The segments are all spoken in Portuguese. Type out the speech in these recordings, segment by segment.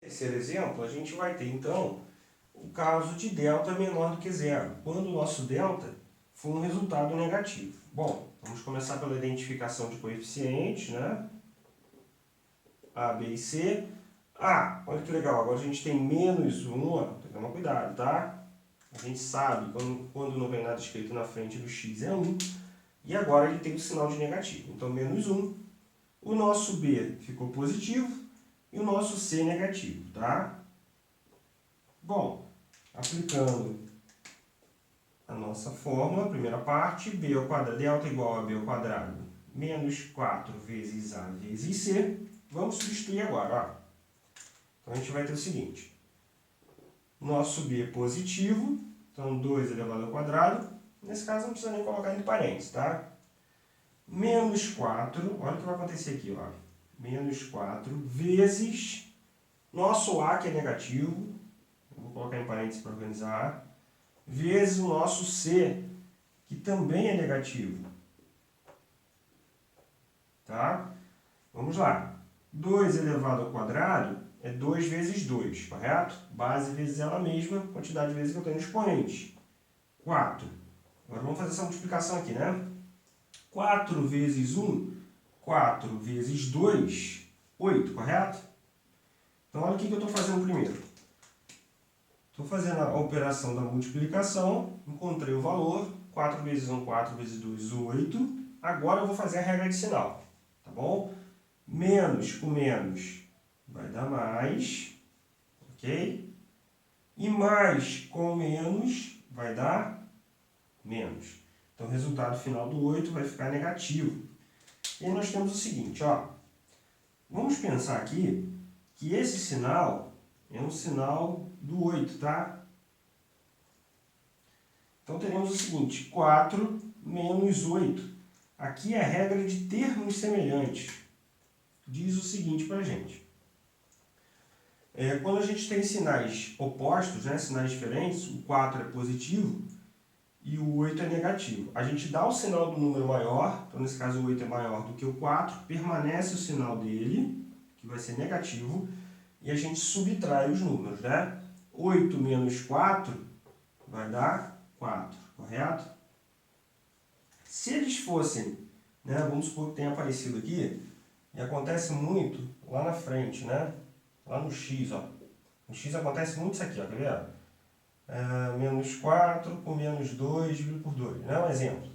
terceiro exemplo, a gente vai ter, então, o caso de delta menor do que zero, quando o nosso delta for um resultado negativo. Bom, vamos começar pela identificação de coeficientes, né? A, B e C. Ah, olha que legal, agora a gente tem menos 1, ó, tem que tomar cuidado, tá? A gente sabe quando não vem nada escrito na frente do x é 1, e agora ele tem o sinal de negativo. Então, menos 1. O nosso B ficou positivo e o nosso C negativo, tá? Bom, aplicando a nossa fórmula, primeira parte, b ao quadrado, delta igual a b ao quadrado, menos 4 vezes a vezes c. Vamos substituir agora, ó. Então, a gente vai ter o seguinte. Nosso b é positivo, então 2 elevado ao quadrado. Nesse caso, não precisa nem colocar entre parênteses, tá? Menos 4, olha o que vai acontecer aqui, ó. Menos 4 vezes nosso a, que é negativo, vou colocar em parênteses para organizar, vezes o nosso c, que também é negativo. Tá? Vamos lá. 2 elevado ao quadrado é 2 vezes 2, correto? Base vezes ela mesma, quantidade de vezes que eu tenho no expoente. 4. Agora vamos fazer essa multiplicação aqui, né? 4 vezes 1, 4 vezes 2, 8, correto? Então, olha o que eu estou fazendo primeiro. Estou fazendo a operação da multiplicação, encontrei o valor, 4 vezes 1, 4 vezes 2, 8. Agora eu vou fazer a regra de sinal, tá bom? Menos com menos vai dar mais, ok? E mais com menos vai dar menos. Então, o resultado final do 8 vai ficar negativo. E aí nós temos o seguinte, ó. Vamos pensar aqui que esse sinal é um sinal do 8, tá? Então, teremos o seguinte, 4 menos 8. Aqui é a regra de termos semelhantes. Diz o seguinte para a gente. Quando a gente tem sinais opostos, né, sinais diferentes, o 4 é positivo e o 8 é negativo. A gente dá o sinal do número maior, então nesse caso o 8 é maior do que o 4, permanece o sinal dele, que vai ser negativo, e a gente subtrai os números, né? 8 menos 4 vai dar 4, correto? Se eles fossem, né, vamos supor que tenha aparecido aqui, e acontece muito lá na frente, né? Lá no x, ó. No x acontece muito isso aqui, ó, quer ver? Menos 4 com menos 2 dividido por 2, né? Um exemplo.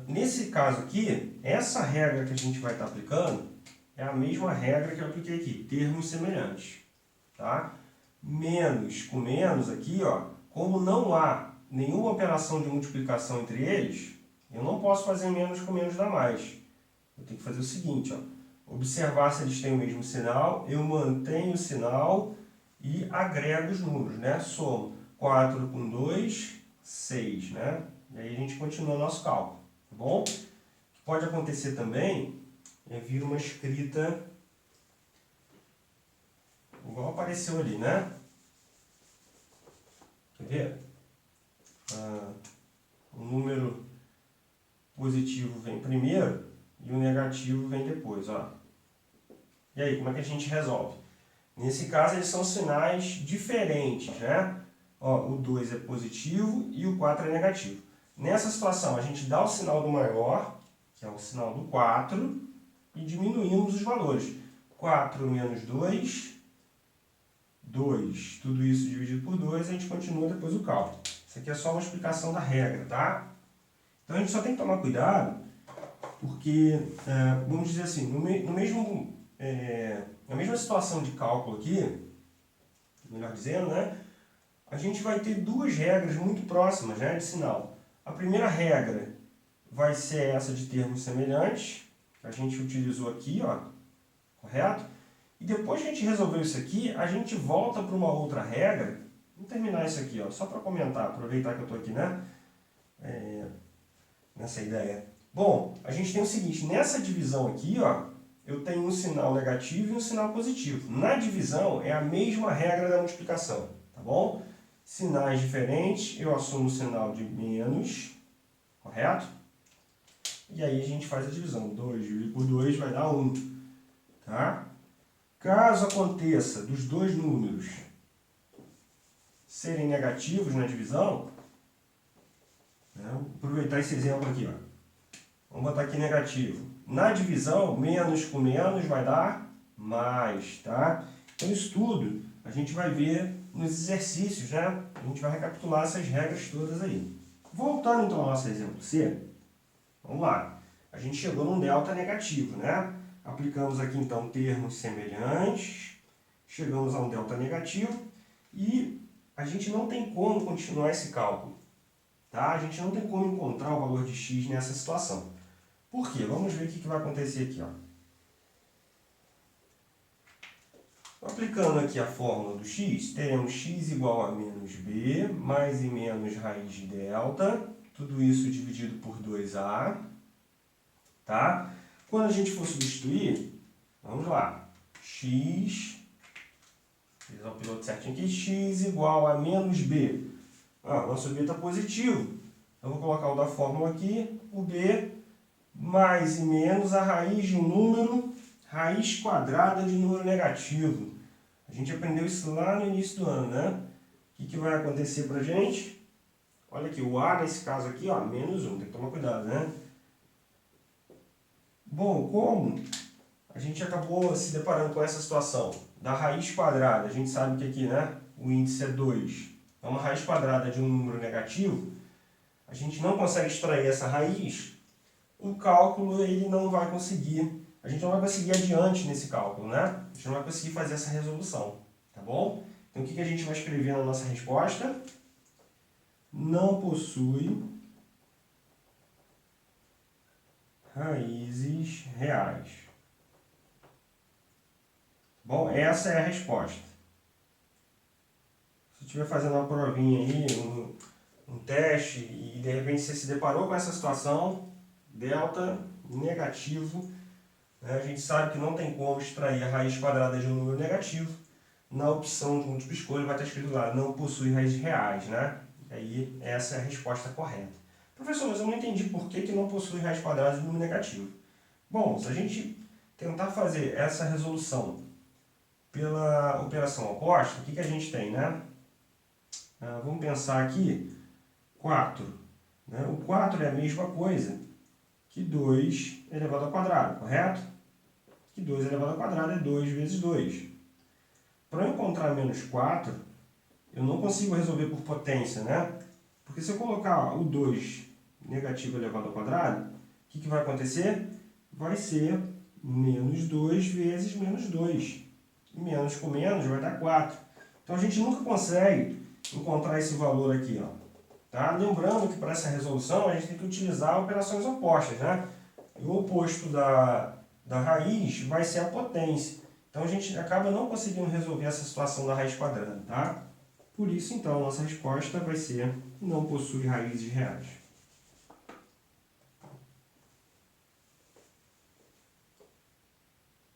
Nesse caso aqui, essa regra que a gente vai estar aplicando é a mesma regra que eu apliquei aqui, termos semelhantes, tá? Menos com menos aqui, ó, como não há nenhuma operação de multiplicação entre eles, eu não posso fazer menos com menos dar mais. Eu tenho que fazer o seguinte, ó, observar se eles têm o mesmo sinal, eu mantenho o sinal e agrego os números, né? Somo 4 com 2, 6, né? E aí a gente continua o nosso cálculo, tá bom? O que pode acontecer também é vir uma escrita igual apareceu ali, né? Quer ver? O número positivo vem primeiro e o negativo vem depois, ó. E aí, como é que a gente resolve? Nesse caso, eles são sinais diferentes, né? Ó, o 2 é positivo e o 4 é negativo. Nessa situação, a gente dá o sinal do maior, que é o sinal do 4, e diminuímos os valores. 4 menos 2, 2. Tudo isso dividido por 2, a gente continua depois o cálculo. Isso aqui é só uma explicação da regra, tá? Então, a gente só tem que tomar cuidado, porque, vamos dizer assim, na mesma situação de cálculo aqui, melhor dizendo, né? A gente vai ter duas regras muito próximas, né, de sinal. A primeira regra vai ser essa de termos semelhantes, que a gente utilizou aqui, ó, correto? E depois que a gente resolveu isso aqui, a gente volta para uma outra regra. Vamos terminar isso aqui, ó, só para comentar, aproveitar que eu estou aqui, né, nessa ideia. Bom, a gente tem o seguinte, nessa divisão aqui, ó, eu tenho um sinal negativo e um sinal positivo. Na divisão é a mesma regra da multiplicação, tá bom? Sinais diferentes, eu assumo o sinal de menos, correto? E aí a gente faz a divisão. 2 dividido por 2 vai dar 1, tá? Caso aconteça dos dois números serem negativos na divisão, né, vou aproveitar esse exemplo aqui, ó. Vamos botar aqui negativo. Na divisão, menos com menos vai dar mais, tá? Então isso tudo a gente vai ver nos exercícios, né? A gente vai recapitular essas regras todas aí. Voltando então ao nosso exemplo C, vamos lá. A gente chegou num delta negativo, né? Aplicamos aqui então termos semelhantes, chegamos a um delta negativo e a gente não tem como continuar esse cálculo, tá? A gente não tem como encontrar o valor de x nessa situação. Por quê? Vamos ver o que vai acontecer aqui, ó. Aplicando aqui a fórmula do x, teremos x igual a menos b, mais e menos raiz de delta, tudo isso dividido por 2a, tá? Quando a gente for substituir, vamos lá, x, fiz o piloto certinho aqui, x igual a menos b. Nosso b está positivo, eu vou colocar o da fórmula aqui, o b mais e menos a raiz de um número, raiz quadrada de número negativo. A gente aprendeu isso lá no início do ano, né? O que vai acontecer pra gente? Olha aqui, o a nesse caso aqui, ó, menos 1, tem que tomar cuidado, né? Bom, como a gente acabou se deparando com essa situação da raiz quadrada, a gente sabe que aqui, né, o índice é 2, é uma raiz quadrada de um número negativo, a gente não consegue extrair essa raiz, o cálculo ele não vai conseguir, a gente não vai conseguir adiante nesse cálculo, né? A gente não vai conseguir fazer essa resolução, tá bom? Então o que a gente vai escrever na nossa resposta? Não possui raízes reais. Bom, essa é a resposta. Se estiver fazendo uma provinha aí, um teste, e de repente você se deparou com essa situação, delta negativo, né? A gente sabe que não tem como extrair a raiz quadrada de um número negativo. Na opção de múltipla escolha vai estar escrito lá, não possui raízes reais, né? E aí essa é a resposta correta. Professor, mas eu não entendi por que não possui raiz quadrada de número negativo. Bom, se a gente tentar fazer essa resolução pela operação oposta, o que a gente tem, né? Vamos pensar aqui, 4. Né? O 4 é a mesma coisa que 2 elevado ao quadrado, correto? Que 2 elevado ao quadrado é 2 vezes 2. Para eu encontrar menos 4, eu não consigo resolver por potência, né? Porque se eu colocar o 2 negativo elevado ao quadrado, o que vai acontecer? Vai ser menos 2 vezes menos 2. E menos com menos vai dar 4. Então a gente nunca consegue encontrar esse valor aqui, ó. Tá? Lembrando que para essa resolução a gente tem que utilizar operações opostas, né? E o oposto da raiz vai ser a potência. Então a gente acaba não conseguindo resolver essa situação da raiz quadrada, tá? Por isso, então, a nossa resposta vai ser não possui raízes reais.